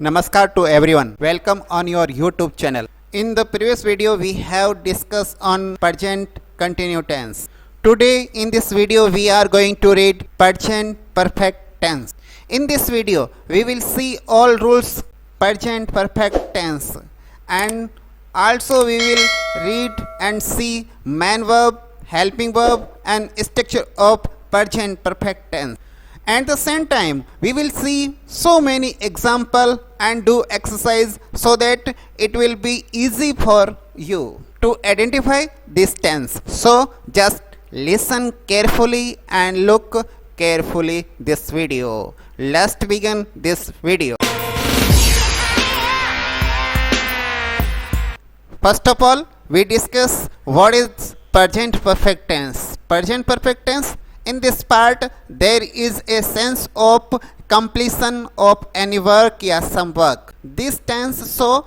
Namaskar to everyone. Welcome on your YouTube channel. In the previous video we have discussed on present continuous tense. Today in this video we are going to read present perfect tense. In this video we will see all rules present perfect tense, and also we will read and see main verb, helping verb and structure of present perfect tense. At the same time we will see so many example and do exercise so that it will be easy for you to identify this tense. So just listen carefully and look carefully this video. Let's begin this video. First of all, we discuss what is present perfect tense. Present perfect tense, in this part there is a sense of completion of any work या some work. This tense so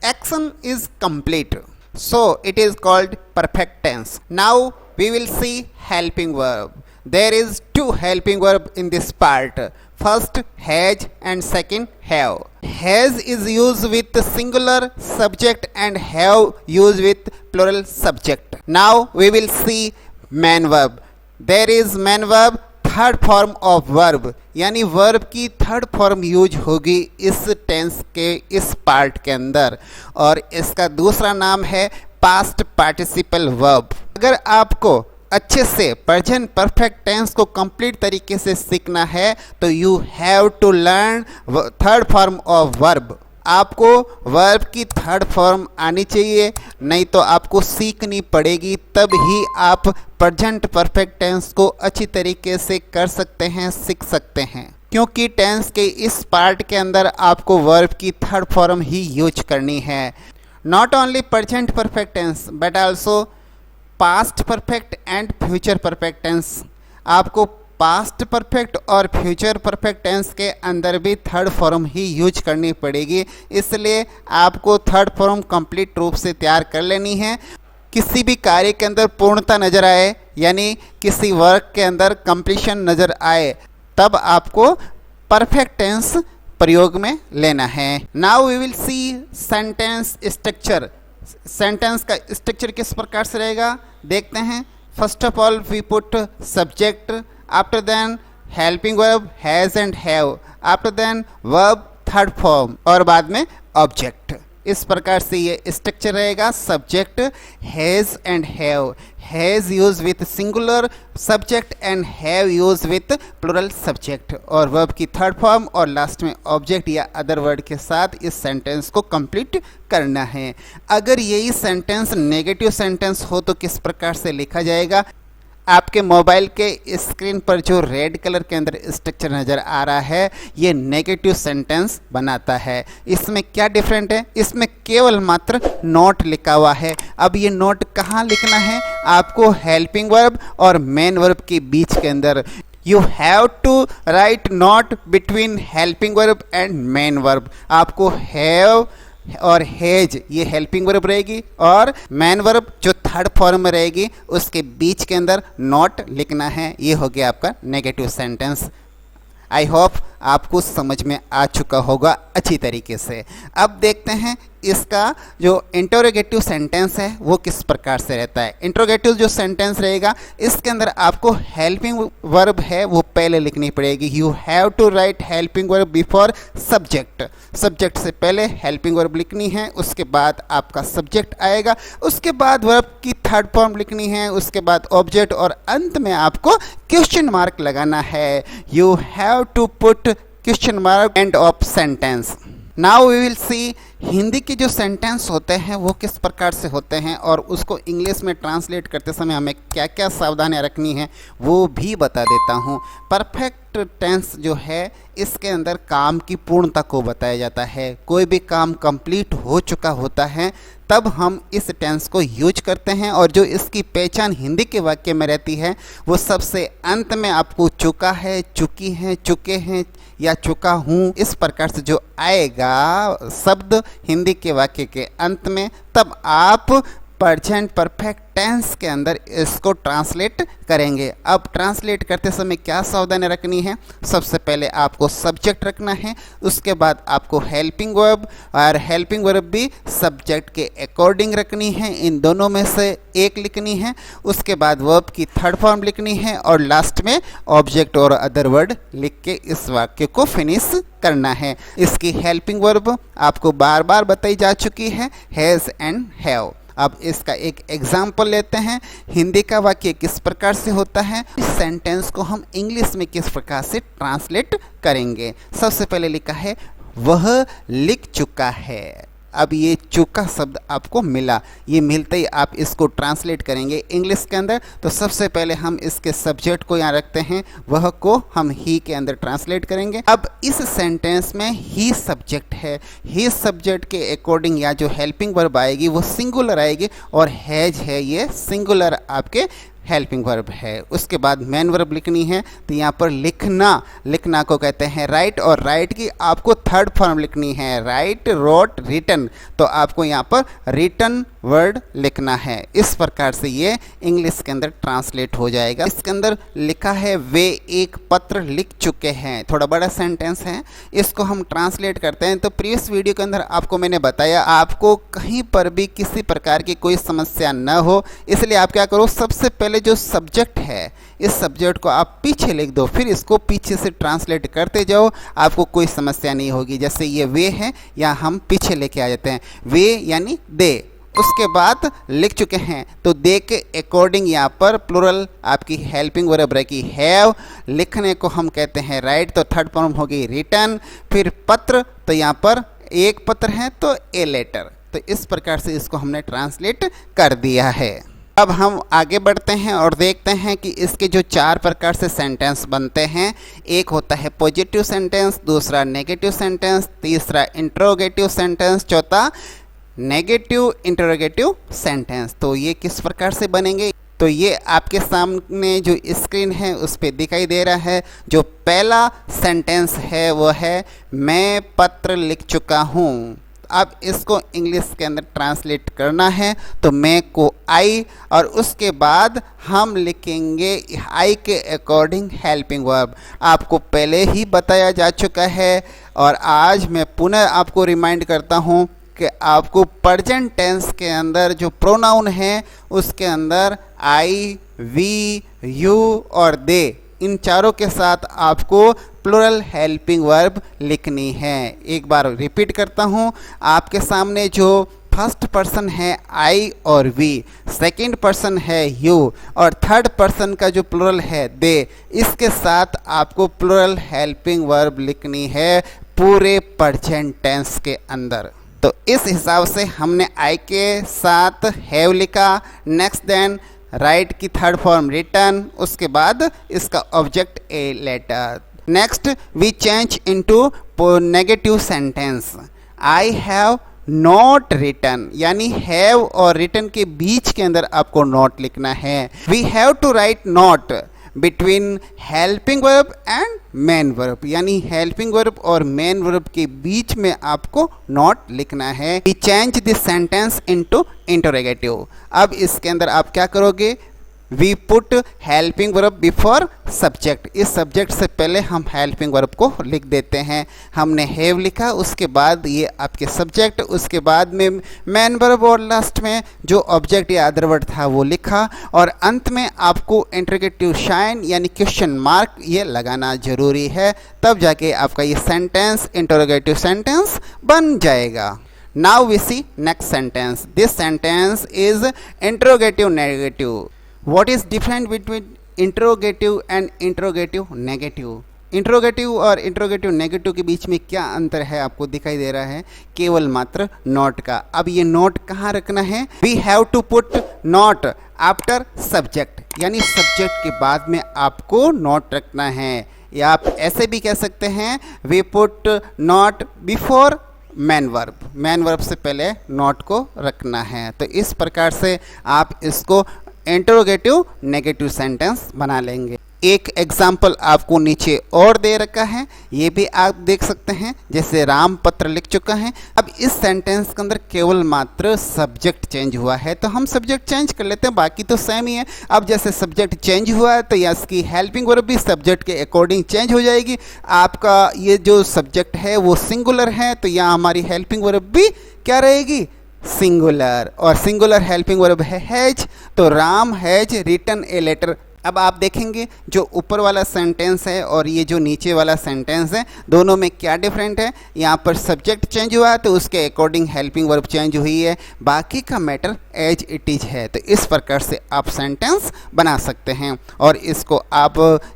action is complete, so it is called perfect tense. Now we will see helping verb. There is two helping verb in this part. First has and second have. Has is used with singular subject and have used with plural subject. Now we will see main verb. There is main verb, third form of verb, यानी verb की third form use होगी इस tense के इस part के अंदर, और इसका दूसरा नाम है पास्ट पार्टिसिपल वर्ब. अगर आपको अच्छे से प्रेजेंट परफेक्ट टेंस को कंप्लीट तरीके से सीखना है तो you have to learn third form of verb. आपको वर्ब की थर्ड फॉर्म आनी चाहिए, नहीं तो आपको सीखनी पड़ेगी, तब ही आप प्रेजेंट परफेक्ट टेंस को अच्छी तरीके से कर सकते हैं, सीख सकते हैं. क्योंकि टेंस के इस पार्ट के अंदर आपको वर्ब की थर्ड फॉर्म ही यूज करनी है. Not only present perfect tense but also past perfect and future perfect tense. आपको पास्ट परफेक्ट और फ्यूचर परफेक्ट टेंस के अंदर भी थर्ड फॉर्म ही यूज करनी पड़ेगी, इसलिए आपको थर्ड फॉर्म कंप्लीट रूप से तैयार कर लेनी है. किसी भी कार्य के अंदर पूर्णता नज़र आए, यानी किसी वर्क के अंदर कंप्लीशन नज़र आए, तब आपको परफेक्ट टेंस प्रयोग में लेना है. Now we will see sentence structure. Sentence का स्ट्रक्चर किस प्रकार से रहेगा देखते हैं. First of all we put subject, after then helping verb has and have, after then verb third form और बाद में object. इस प्रकार से ये स्ट्रक्चर रहेगा. Subject has and have, has use with singular subject and have use with plural subject, और verb की थर्ड फॉर्म और लास्ट में ऑब्जेक्ट या अदर वर्ड के साथ इस सेंटेंस को कंप्लीट करना है. अगर यही सेंटेंस नेगेटिव सेंटेंस हो तो किस प्रकार से लिखा जाएगा. आपके मोबाइल के स्क्रीन पर जो रेड कलर के अंदर स्ट्रक्चर नज़र आ रहा है, ये नेगेटिव सेंटेंस बनाता है. इसमें क्या डिफरेंट है, इसमें केवल मात्र नोट लिखा हुआ है. अब ये नोट कहाँ लिखना है, आपको हेल्पिंग वर्ब और मेन वर्ब के बीच के अंदर. You have to write not between helping verb and main verb. आपको हैव और हैज ये हेल्पिंग वर्ब रहेगी, और मैन वर्ब जो थर्ड फॉर्म में रहेगी उसके बीच के अंदर नॉट लिखना है. ये हो गया आपका नेगेटिव सेंटेंस. आई होप आपको समझ में आ चुका होगा अच्छी तरीके से. अब देखते हैं इसका जो इंटरोगेटिव सेंटेंस है वो किस प्रकार से रहता है. इंटरोगेटिव जो सेंटेंस रहेगा इसके अंदर आपको हेल्पिंग वर्ब है वो पहले लिखनी पड़ेगी. You have to write helping verb before subject. Subject से पहले हेल्पिंग वर्ब लिखनी है, उसके बाद आपका सब्जेक्ट आएगा, उसके बाद वर्ब की थर्ड फॉर्म लिखनी है, उसके बाद ऑब्जेक्ट, और अंत में आपको क्वेश्चन मार्क लगाना है. You have to put question mark end of sentence. Now we will see Hindi के जो सेंटेंस होते हैं वो किस प्रकार से होते हैं, और उसको इंग्लिश में ट्रांसलेट करते समय हमें क्या क्या सावधानियां रखनी है वो भी बता देता हूँ. परफेक्ट टेंस जो है इसके अंदर काम की पूर्णता को बताया जाता है. कोई भी काम कंप्लीट हो चुका होता है तब हम इस टेंस को यूज करते हैं, और जो इसकी पहचान हिंदी के वाक्य में रहती है वो सबसे अंत में आपको चुका है, चुकी हैं, चुके हैं या चुका हूँ, इस प्रकार से जो आएगा शब्द हिंदी के वाक्य के अंत में, तब आप प्रेजेंट परफेक्ट टेंस के अंदर इसको ट्रांसलेट करेंगे। अब ट्रांसलेट करते समय क्या सावधानी रखनी है? सबसे पहले आपको सब्जेक्ट रखना है, उसके बाद आपको हेल्पिंग वर्ब, और हेल्पिंग वर्ब भी सब्जेक्ट के अकॉर्डिंग रखनी है, इन दोनों में से एक लिखनी है। उसके बाद वर्ब की थर्ड फॉर्म लिखनी है और लास्ट में ऑब्जेक्ट और अदर वर्ड लिख के इस वाक्य को फिनिश करना है। इसकी हेल्पिंग वर्ब आपको बार बार बताई जा चुकी है, हैज़ एंड हैव। अब इसका एक एग्जाम्पल लेते हैं। हिंदी का वाक्य किस प्रकार से होता है, इस सेंटेंस को हम इंग्लिश में किस प्रकार से ट्रांसलेट करेंगे। सबसे पहले लिखा है वह लिख चुका है। अब ये चुका शब्द आपको मिला, ये मिलते ही आप इसको ट्रांसलेट करेंगे इंग्लिश के अंदर। तो सबसे पहले हम इसके सब्जेक्ट को यहाँ रखते हैं, वह को हम ही के अंदर ट्रांसलेट करेंगे। अब इस सेंटेंस में ही सब्जेक्ट है, ही सब्जेक्ट के अकॉर्डिंग या जो हेल्पिंग वर्ब आएगी वो सिंगुलर आएगी, और हैज है ये सिंगुलर आपके हेल्पिंग वर्ब है। उसके बाद मेन वर्ब लिखनी है, तो यहाँ पर लिखना, लिखना को कहते हैं राइट, और राइट की आपको थर्ड फॉर्म लिखनी है, राइट, रोट, रिटन। तो आपको यहाँ पर रिटन वर्ड लिखना है। इस प्रकार से ये इंग्लिश के अंदर ट्रांसलेट हो जाएगा। इसके अंदर लिखा है वे एक पत्र लिख चुके हैं, थोड़ा बड़ा सेंटेंस है, इसको हम ट्रांसलेट करते हैं। तो प्रीवियस वीडियो के अंदर आपको मैंने बताया आपको कहीं पर भी किसी प्रकार की कोई समस्या न हो, इसलिए आप क्या करो, सबसे पहले जो सब्जेक्ट है इस सब्जेक्ट को आप पीछे लिख दो, फिर इसको पीछे से ट्रांसलेट करते जाओ, आपको कोई समस्या नहीं होगी। जैसे ये वे है, या हम पीछे लेके आ जाते हैं, वे यानी दे। उसके बाद लिख चुके हैं, तो दे के अकॉर्डिंग यहाँ पर प्लुरल आपकी हेल्पिंग वर्ब रहेगी हैव। लिखने को हम कहते हैं राइट, तो थर्ड फॉर्म होगी रिटन। फिर पत्र, तो यहाँ पर एक पत्र है तो ए लेटर। तो इस प्रकार से इसको हमने ट्रांसलेट कर दिया है। अब हम आगे बढ़ते हैं और देखते हैं कि इसके जो चार प्रकार से सेंटेंस बनते हैं। एक होता है पॉजिटिव सेंटेंस, दूसरा नेगेटिव सेंटेंस, तीसरा इंट्रोगेटिव सेंटेंस, चौथा नेगेटिव इंटरोगेटिव सेंटेंस। तो ये किस प्रकार से बनेंगे, तो ये आपके सामने जो स्क्रीन है उस पर दिखाई दे रहा है। जो पहला सेंटेंस है वो है मैं पत्र लिख चुका हूँ। अब इसको इंग्लिश के अंदर ट्रांसलेट करना है, तो मैं को आई, और उसके बाद हम लिखेंगे आई के अकॉर्डिंग हेल्पिंग वर्ब। आपको पहले ही बताया जा चुका है, और आज मैं पुनः आपको रिमाइंड करता हूँ कि आपको प्रेजेंट टेंस के अंदर जो प्रोनाउन है उसके अंदर आई, वी, यू और दे, इन चारों के साथ आपको प्लुरल हेल्पिंग वर्ब लिखनी है। एक बार रिपीट करता हूँ, आपके सामने जो फर्स्ट पर्सन है आई और वी, सेकंड पर्सन है यू, और थर्ड पर्सन का जो प्लुरल है दे, इसके साथ आपको प्लुरल हेल्पिंग वर्ब लिखनी है पूरे प्रेजेंट टेंस के अंदर। तो इस हिसाब से हमने आई के साथ हैव लिखा, नेक्स्ट देन राइट की थर्ड फॉर्म रिटन, उसके बाद इसका object a letter. Next we change into negative sentence, I have not written, यानी हैव और रिटन के बीच के अंदर आपको नॉट लिखना है। We have to write not between helping verb and main verb, यानी हेल्पिंग वर्ब और मेन वर्ब के बीच में आपको नॉट लिखना है। We change this sentence into interrogative. अब इसके अंदर आप क्या करोगे, we put helping verb before subject. इस सब्जेक्ट से पहले हम हेल्पिंग वर्ब को लिख देते हैं। हमने हैव लिखा, उसके बाद ये आपके सब्जेक्ट, उसके बाद में मेन वर्ब, और लास्ट में जो ऑब्जेक्ट या अदर वर्ड था वो लिखा, और अंत में आपको इंटरोगेटिव साइन यानी क्वेश्चन मार्क ये लगाना जरूरी है, तब जाके आपका ये सेंटेंस इंटरोगेटिव सेंटेंस बन जाएगा। Now we see next sentence. This sentence is interrogative negative. What is different between interrogative and interrogative negative? Interrogative और इंट्रोगेटिव नेगेटिव के बीच में क्या अंतर है आपको दिखाई दे रहा है, केवल मात्र नॉट का। अब ये नॉट कहाँ रखना है, we have to put not after subject, यानी सब्जेक्ट के बाद में आपको नॉट रखना है। या आप ऐसे भी कह सकते हैं we put not before main verb, main verb से पहले नॉट को रखना है। तो इस प्रकार से आप इसको इंटरोगेटिव नेगेटिव सेंटेंस बना लेंगे। एक एग्जाम्पल आपको नीचे और दे रखा है, ये भी आप देख सकते हैं। जैसे राम पत्र लिख चुका है। अब इस सेंटेंस के अंदर केवल मात्र सब्जेक्ट चेंज हुआ है, तो हम सब्जेक्ट चेंज कर लेते हैं, बाकी तो सेम ही है। अब जैसे सब्जेक्ट चेंज हुआ है तो या इसकी हेल्पिंग वर्ब भी सब्जेक्ट के अकॉर्डिंग चेंज हो जाएगी। आपका ये जो सब्जेक्ट है वो सिंगुलर है, तो यहाँ हमारी हेल्पिंग वर्ब भी क्या रहेगी, सिंगुलर। और सिंगुलर हेल्पिंग वर्ब है हैज, तो Ram has written a letter. अब आप देखेंगे जो ऊपर वाला सेंटेंस है और ये जो नीचे वाला सेंटेंस है, दोनों में क्या डिफरेंट है। यहाँ पर सब्जेक्ट चेंज हुआ है तो उसके अकॉर्डिंग हेल्पिंग वर्ब चेंज हुई है, बाकी का मैटर एज इट इज है। तो इस प्रकार से आप सेंटेंस बना सकते हैं और इसको आप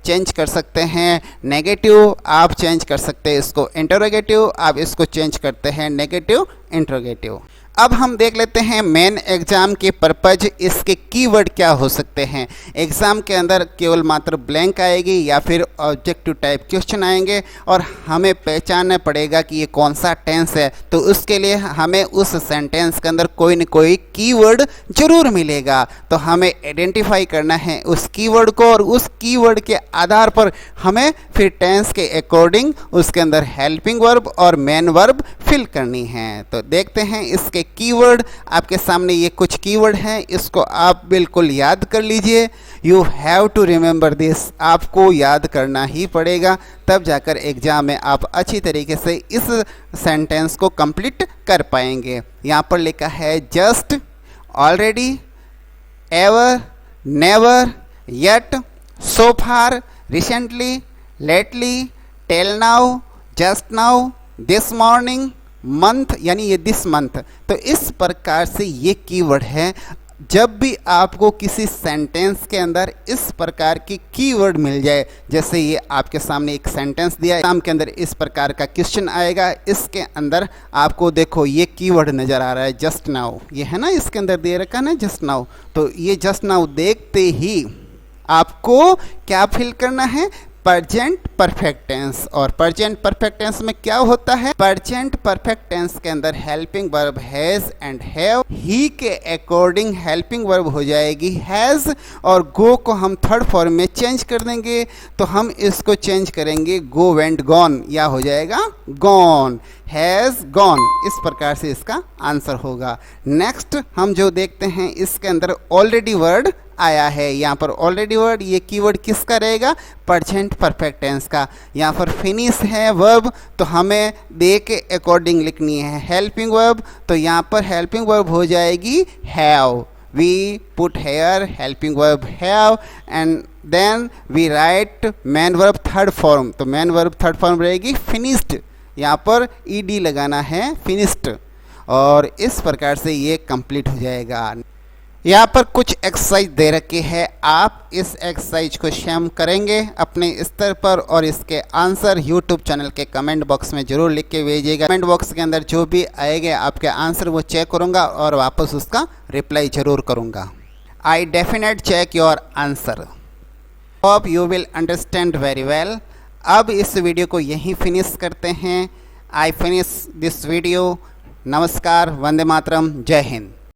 चेंज कर सकते हैं नेगेटिव, आप चेंज कर सकते हैं इसको इंटरोगेटिव, आप इसको चेंज करते हैं नेगेटिव इंटरोगेटिव। अब हम देख लेते हैं मेन एग्जाम के पर्पज, इसके कीवर्ड क्या हो सकते हैं। एग्जाम के अंदर केवल मात्र ब्लैंक आएगी या फिर ऑब्जेक्टिव टाइप क्वेश्चन आएंगे और हमें पहचानना पड़ेगा कि ये कौन सा टेंस है। तो उसके लिए हमें उस सेंटेंस के अंदर कोई न कोई कीवर्ड जरूर मिलेगा, तो हमें आइडेंटिफाई करना है उस कीवर्ड को और उस कीवर्ड के आधार पर हमें फिर टेंस के अकॉर्डिंग उसके अंदर हेल्पिंग वर्ब और मेन वर्ब फिल करनी है। तो देखते हैं इसके कीवर्ड। आपके सामने ये कुछ कीवर्ड हैं, इसको आप बिल्कुल याद कर लीजिए। You have to remember this, आपको याद करना ही पड़ेगा, तब जाकर एग्जाम में आप अच्छी तरीके से इस सेंटेंस को कंप्लीट कर पाएंगे। यहाँ पर लिखा है just, already, ever, never, yet, so far, recently, lately, till now, just now, this morning, month यानी ये दिस मंथ। तो इस प्रकार से ये कीवर्ड है। जब भी आपको किसी सेंटेंस के अंदर इस प्रकार की कीवर्ड मिल जाए, जैसे ये आपके सामने एक सेंटेंस दिया है, एग्जाम के अंदर इस प्रकार का क्वेश्चन आएगा, इसके अंदर आपको देखो ये कीवर्ड नज़र आ रहा है जस्ट नाउ, ये है ना, इसके अंदर दे रखा ना जस्ट नाउ। तो ये जस्ट नाउ देखते ही आपको क्या फिल करना है, प्रेजेंट परफेक्ट टेंस। और प्रेजेंट परफेक्ट टेंस में क्या होता है, प्रेजेंट परफेक्ट टेंस के अंदर helping verb has and have, ही के अकॉर्डिंग हेल्पिंग वर्ब हो जाएगी हैज, और गो को हम थर्ड फॉर्म में चेंज कर देंगे, तो हम इसको चेंज करेंगे गो वेंट गॉन, या हो जाएगा गॉन, हैज गॉन। इस प्रकार से इसका आंसर होगा। नेक्स्ट हम जो देखते हैं इसके अंदर ऑलरेडी वर्ड आया है। यहाँ पर ऑलरेडी वर्ड, ये कीवर्ड किसका रहेगा, प्रेजेंट परफेक्ट टेंस का। यहाँ पर फिनिश है वर्ब, तो हमें दे के अकॉर्डिंग लिखनी है हेल्पिंग वर्ब, तो यहाँ पर हेल्पिंग वर्ब हो जाएगी have. We put here helping verb have and then we write main verb third form, तो मेन वर्ब थर्ड फॉर्म रहेगी फिनिश्ड, यहाँ पर ईडी लगाना है फिनिश्ड, और इस प्रकार से ये कंप्लीट हो जाएगा। यहाँ पर कुछ एक्सरसाइज दे रखी है, आप इस एक्सरसाइज को स्वयं करेंगे अपने स्तर पर और इसके आंसर यूट्यूब चैनल के कमेंट बॉक्स में जरूर लिख के भेजिएगा। कमेंट बॉक्स के अंदर जो भी आएंगे आपके आंसर वो चेक करूँगा और वापस उसका रिप्लाई जरूर करूँगा। I definite check your answer, hope you will understand very well. अब इस वीडियो को यहीं फिनिश करते हैं। I finish this video. नमस्कार, वंदे मातरम, जय हिंद।